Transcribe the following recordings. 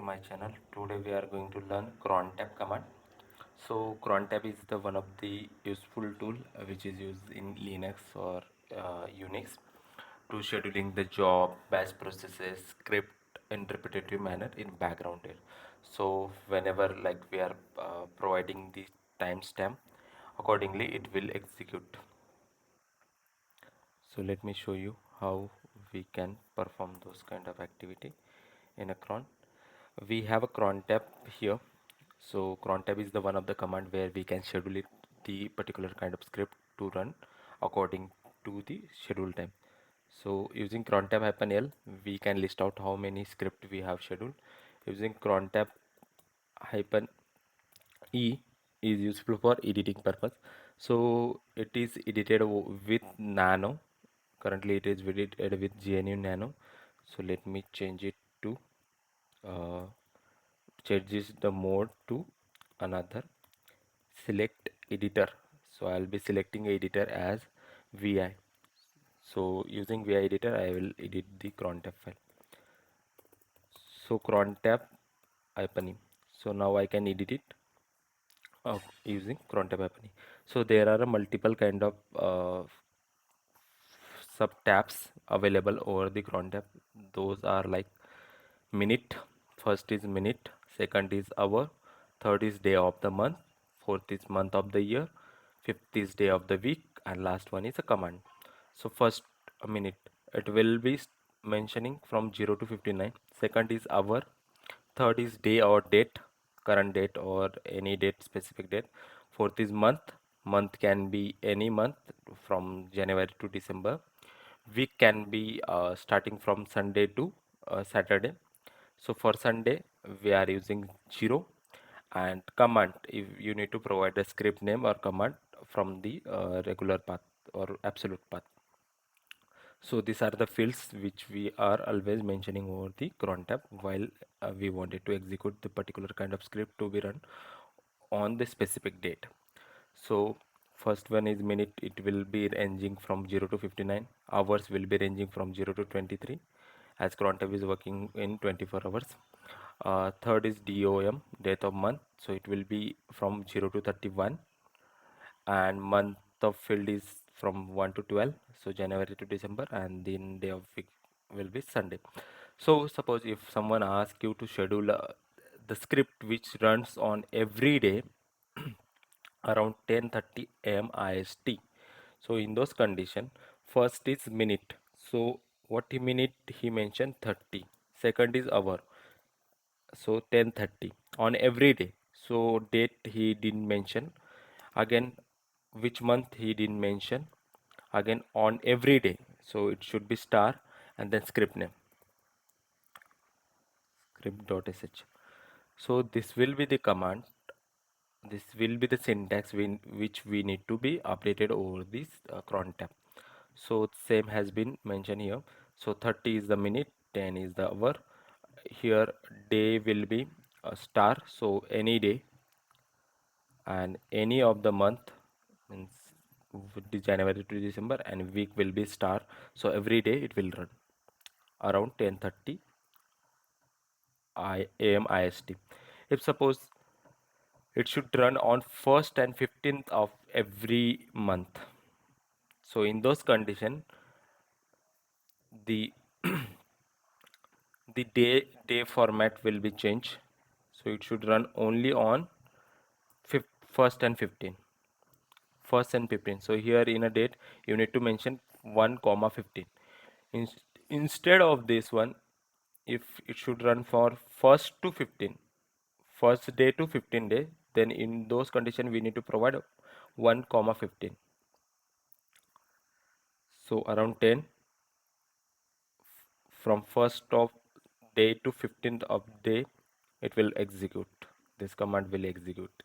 my channel. Today we are going to learn Crontab command. So Crontab is the one of the useful tool which is used in Linux or Unix to scheduling the job, batch processes, script in repetitive manner in background here. So whenever like we are providing the timestamp, accordingly it will execute. So let me show you how we can perform those kind of activity in a cron. We have a cron tab here. So cron tab is the one of the command where we can schedule it the particular kind of script to run according to the schedule time. So using cron tab -l, we can list out how many script we have scheduled. Using cron tab -e is useful for editing purpose. So it is edited with nano. Currently it is edited with GNU Nano. So let me change it to uh, changes the mode to another. Select editor. So I'll be selecting editor as VI. So using VI editor, I will edit the crontab file. So crontab -e. So now I can edit it using crontab -e. So there are a multiple kind of sub tabs available over the cron tab. Those are like minute. First is minute, second is hour, third is day of the month, fourth is month of the year, fifth is day of the week, and last one is a command. So first, a minute, it will be mentioning from 0 to 59. Second is hour, third is day or date, current date or any date, specific date. Fourth is month. Month can be any month from January to December. Week can be starting from Sunday to Saturday. So for Sunday we are using 0. And command, if you need to provide a script name or command from the regular path or absolute path. So these are the fields which we are always mentioning over the cron tab while we wanted to execute the particular kind of script to be run on the specific date. So first one is minute, it will be ranging from 0 to 59. Hours will be ranging from 0 to 23 as cron tab is working in 24 hours. Third is DOM, date of month, so it will be from 0 to 31, and month of field is from 1 to 12, so January to December, and then day of week will be Sunday. So suppose if someone asks you to schedule the script which runs on every day around 10:30 am IST. So in those condition, first is minute. So what he minute he mentioned 30. Second is hour. So 10:30 on every day. So date he didn't mention. Again, which month he didn't mention. Again, on every day. So it should be star and then script name, script.sh. So this will be the command. This will be the syntax which we need to be updated over this cron tab. So same has been mentioned here. So 30 is the minute, 10 is the hour. Here day will be a star, so any day, and any of the month means the January to December, and week will be star, so every day it will run around 10:30 am IST. If suppose it should run on 1st and 15th of every month, so in those condition the the day format will be changed, so it should run only on 1st and 15th. First and 15. So here in a date you need to mention 1 comma 15. In, Instead of this one, if it should run for 1st to 15, first day to 15 day, then in those conditions we need to provide 1 comma 15. So around 10, from 1st of day to 15th of day it will execute, this command will execute.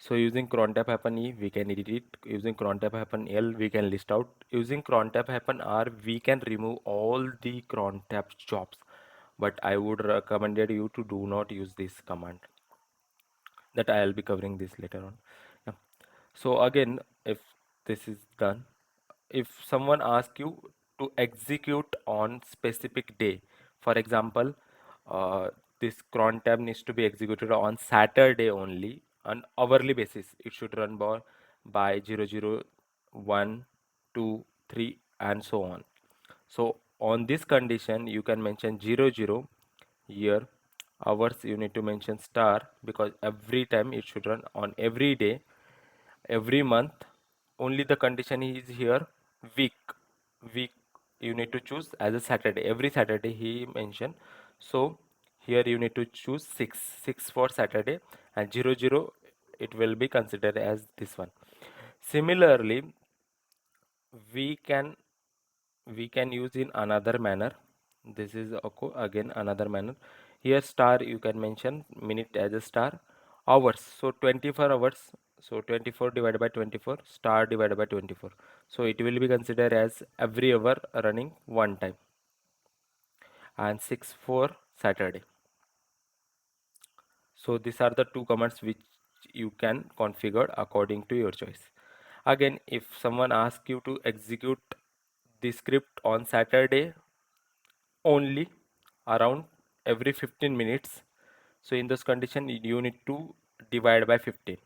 So using crontab -e, we can edit it. Using crontab -l, we can list out. Using crontab -r, we can remove all the crontab jobs. But I would recommend you to do not use this command. That I'll be covering this later on. Yeah. So again, if this is done, if someone asks you to execute on specific day, for example, this cron tab needs to be executed on Saturday only on hourly basis. It should run by 0, 1, 2, 3 and so on. So on this condition you can mention 0, 0 here. Hours you need to mention star, because every time it should run on every day, every month. Only the condition is here week. Week you need to choose as a Saturday. Every Saturday he mentioned. So here you need to choose 6 for Saturday, and 0, 0 it will be considered as this one. Similarly, we can we can use in another manner. This is again another manner. Here star you can mention minute as a star. Hours, so 24 hours, so 24 divided by 24, star divided by 24, so it will be considered as every hour running one time. And 6 for Saturday. So these are the two commands which you can configure according to your choice. Again, if someone asks you to execute the script on Saturday only around every 15 minutes, so in this condition you need to divide by 15.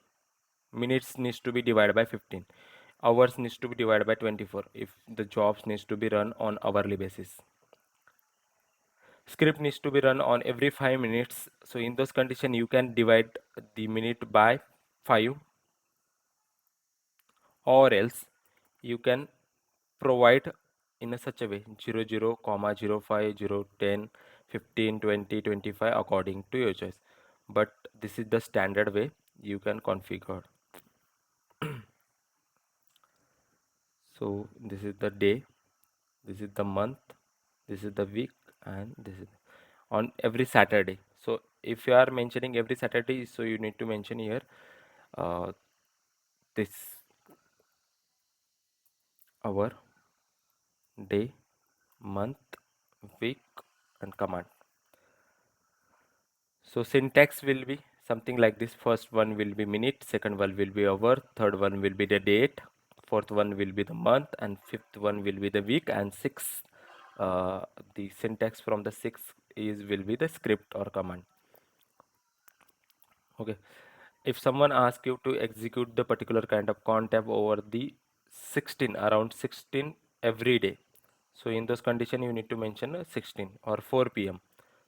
Minutes needs to be divided by 15. Hours needs to be divided by 24 if the jobs needs to be run on hourly basis. Script needs to be run on every 5 minutes, so in those condition you can divide the minute by 5, or else you can provide in a such a way 0, 0, 05, 0, 10, 15, 20, 25 according to your choice, but this is the standard way you can configure. So this is the day, this is the month, this is the week, and this is on every Saturday. So if you are mentioning every Saturday, so you need to mention here this hour, day, month, week, and command. So syntax will be something like this. First one will be minute, second one will be hour, third one will be the date, fourth one will be the month, and fifth one will be the week, and sixth, the syntax from the sixth is will be the script or command. Okay. If someone asks you to execute the particular kind of cron over the 16, around 16 every day, so in those condition you need to mention 16 or 4 p.m.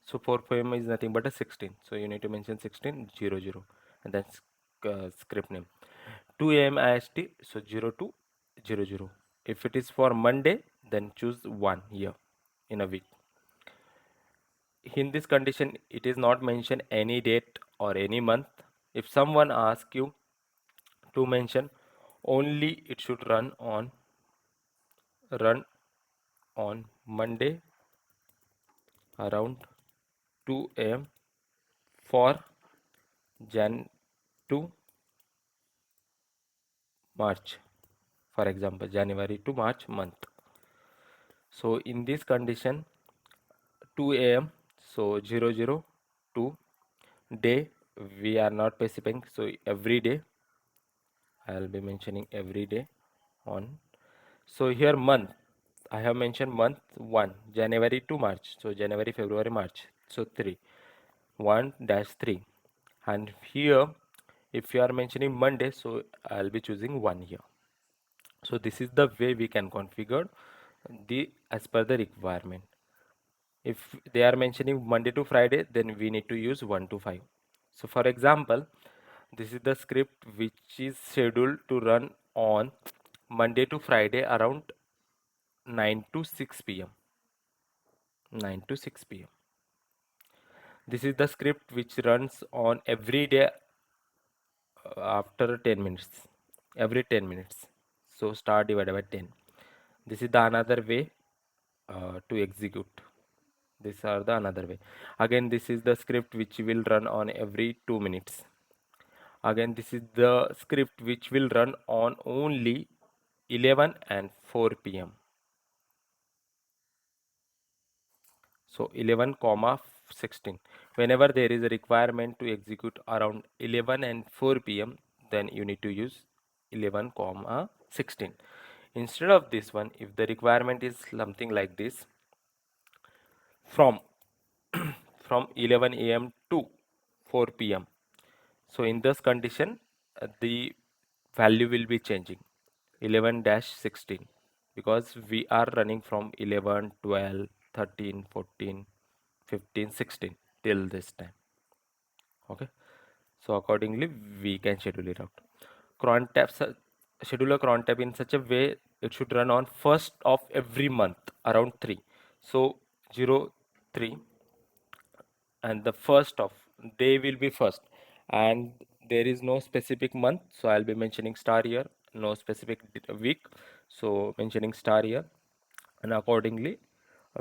So 4 p.m. is nothing but a 16, so you need to mention 16, 0, 0, and that's script name. 2 a.m. IST, so 0 to 0, 0. If it is for Monday, then choose 1 here in a week. In this condition it is not mention any date or any month. If someone asks you to mention only, it should run on Monday around 2 a.m. for Jan to March, for example January to March month. So in this condition 2 a.m. so 0, 0 to day, we are not specifying, so every day I will be mentioning every day on. So here month, I have mentioned month 1, January to March, so January, February, March, so 3, 1-3. And here if you are mentioning Monday, so I'll be choosing 1 here. So this is the way we can configure the as per the requirement. If they are mentioning Monday to Friday, then we need to use 1 to 5. So for example, this is the script which is scheduled to run on Monday to Friday around 9 to 6 p.m. 9 to 6 p.m. This is the script which runs on every day after 10 minutes, every 10 minutes, so star divided by 10. This is the another way to execute. These are the another way. Again, this is the script which will run on every 2 minutes. Again, this is the script which will run on only 11 and 4 p.m. So 11 comma 16, whenever there is a requirement to execute around 11 and 4 p.m, then you need to use 11 comma 16. Instead of this one, if the requirement is something like this, from from 11 a.m. to 4 p.m. So in this condition, the value will be changing 11-16 because we are running from 11, 12, 13, 14, 15, 16 till this time. Okay, so accordingly we can schedule it out. Cron tab schedule a cron tab in such a way it should run on first of every month around 3. So 0, 3 and the first of they will be first, and there is no specific month, so I'll be mentioning star here. No specific week, so mentioning star here, and accordingly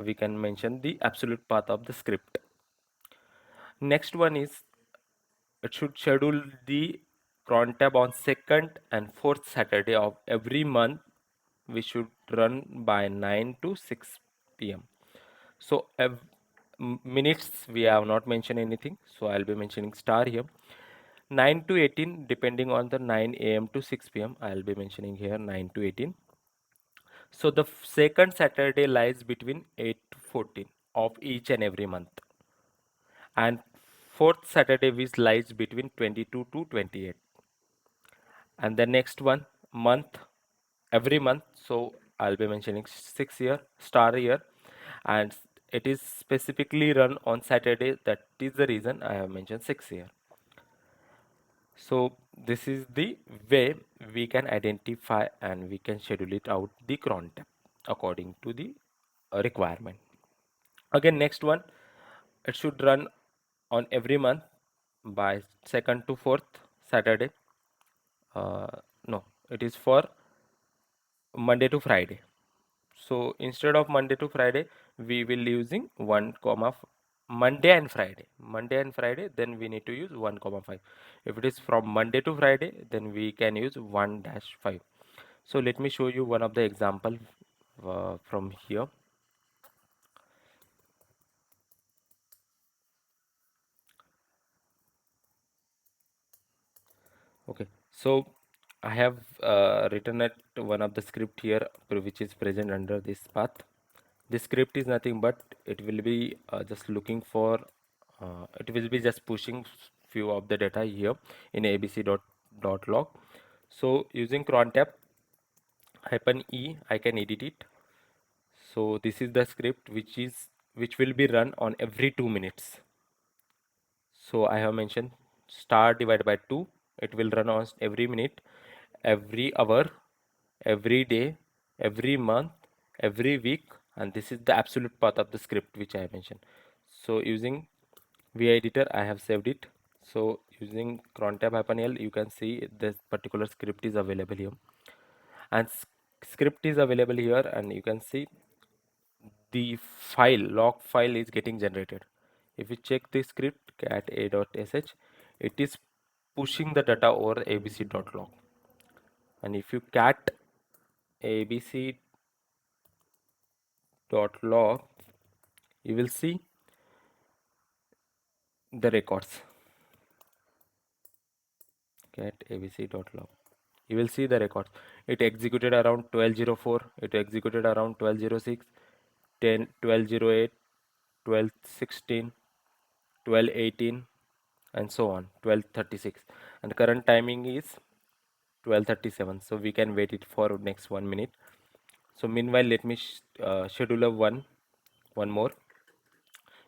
we can mention the absolute path of the script. Next one is it should schedule the cron tab on second and fourth Saturday of every month. We should run by 9 to 6 p.m. So minutes we have not mentioned anything, so I'll be mentioning star here. 9 to 18 depending on the 9 a.m. to 6 p.m. I'll be mentioning here 9 to 18. So the second Saturday lies between 8 to 14 of each and every month, and fourth Saturday which lies between 22 to 28, and the next one month every month, so I'll be mentioning 6 here star here, and it is specifically run on Saturday. That is the reason I have mentioned 6 here. So this is the way we can identify and we can schedule it out the cron tab according to the requirement. Again, next one, it should run on every month by second to fourth Saturday. No, it is for Monday to Friday. So instead of Monday to Friday, we will using 1 comma Monday and Friday. Monday and Friday, then we need to use 1 comma 5. If it is from Monday to Friday, then we can use 1 dash 5. So let me show you one of the example from here. Okay, so I have written at one of the script here which is present under this path. This script is nothing but it will be just looking for it will be just pushing few of the data here in abc.log. So using cron tab -e I can edit it. So this is the script which will be run on every 2 minutes. So I have mentioned star divided by 2. It will run on every minute, every hour, every day, every month, every week, and this is the absolute path of the script which I have mentioned. So using VI editor, I have saved it. So using crontab -l, you can see this particular script is available here, and script is available here, and you can see the log file is getting generated. If you check the script cat a.sh, it is pushing the data over abc.log, and if you cat abc.log, you will see the records. Cat abc.log, you will see the records. It executed around 1204, it executed around 1206, 10 1208, 1216, 1218, and so on 1236, and current timing is 12:37. So we can wait it for next 1 minute. So meanwhile let me schedule a one more.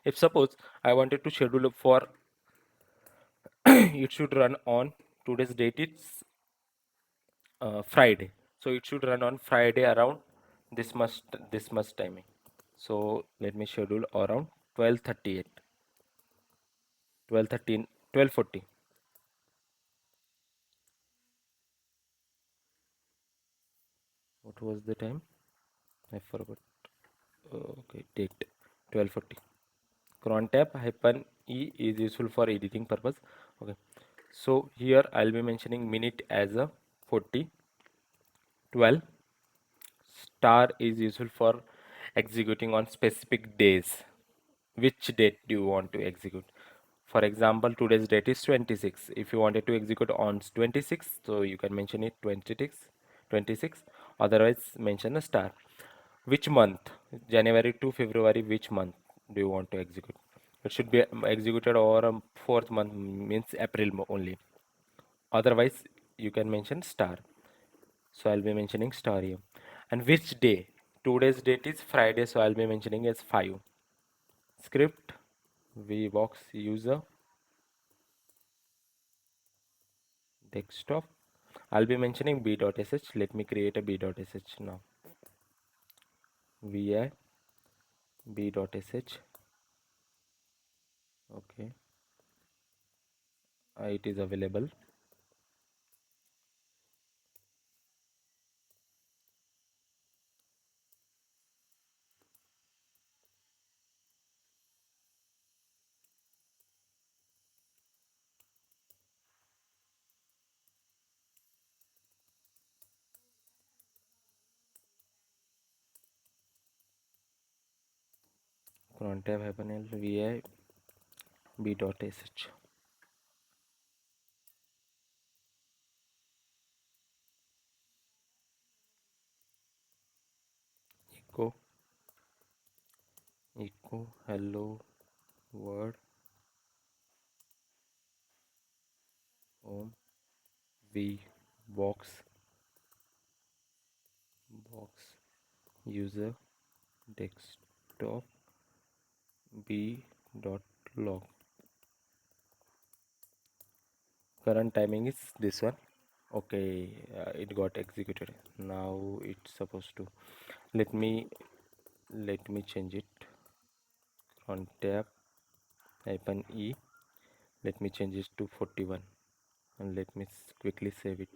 If suppose I wanted to schedule for it should run on today's date, it's Friday, so it should run on Friday around this much timing. So let me schedule around 12:38, 12:13, 12:40. What was the time? I forgot. Okay, date 12:40. Crontab -e is useful for editing purpose. Okay, so here I'll be mentioning minute as a 40. 12 star is useful for executing on specific days. Which date do you want to execute? For example, today's date is 26. If you wanted to execute on 26, so you can mention it 26, otherwise mention a star. Which month? January to February, which month do you want to execute? It should be executed over fourth month, means April only. Otherwise, you can mention star. So I'll be mentioning star here. And which day? Today's date is Friday, so I'll be mentioning as 5. Script vbox user desktop. I'll be mentioning b.sh. Let me create a b.sh now. vi b.sh. Okay, it is available. Crontab vi b.sh. Echo hello world home v box user desktop b dot log. Current timing is this one. Okay, it got executed. Now it's supposed to. Let me change it. On tab hyphen e. Let me change it to 41, and let me quickly save it.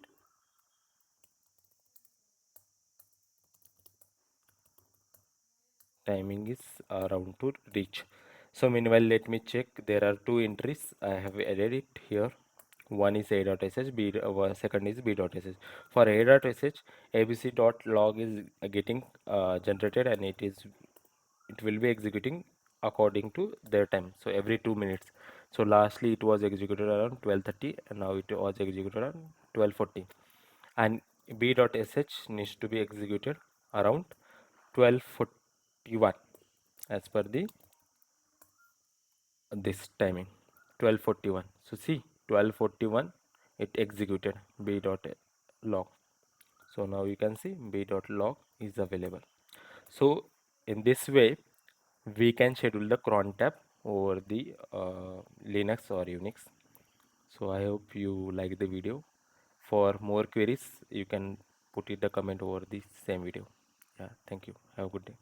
Timing is around to reach. So meanwhile, let me check. There are two entries I have added it here. One is a.sh, second is b.sh. For a.sh, abc.log is getting generated, and it will be executing according to their time, so every 2 minutes. So lastly it was executed around 12:30, and now it was executed around 12:40. And b.sh needs to be executed around 12:41 as per the this timing, 12:41. So see, 12:41 it executed b.log. So now you can see b.log is available. So in this way we can schedule the cron tab over the Linux or Unix. So I hope you like the video. For more queries you can put it the comment over the same video. Yeah, thank you, have a good day.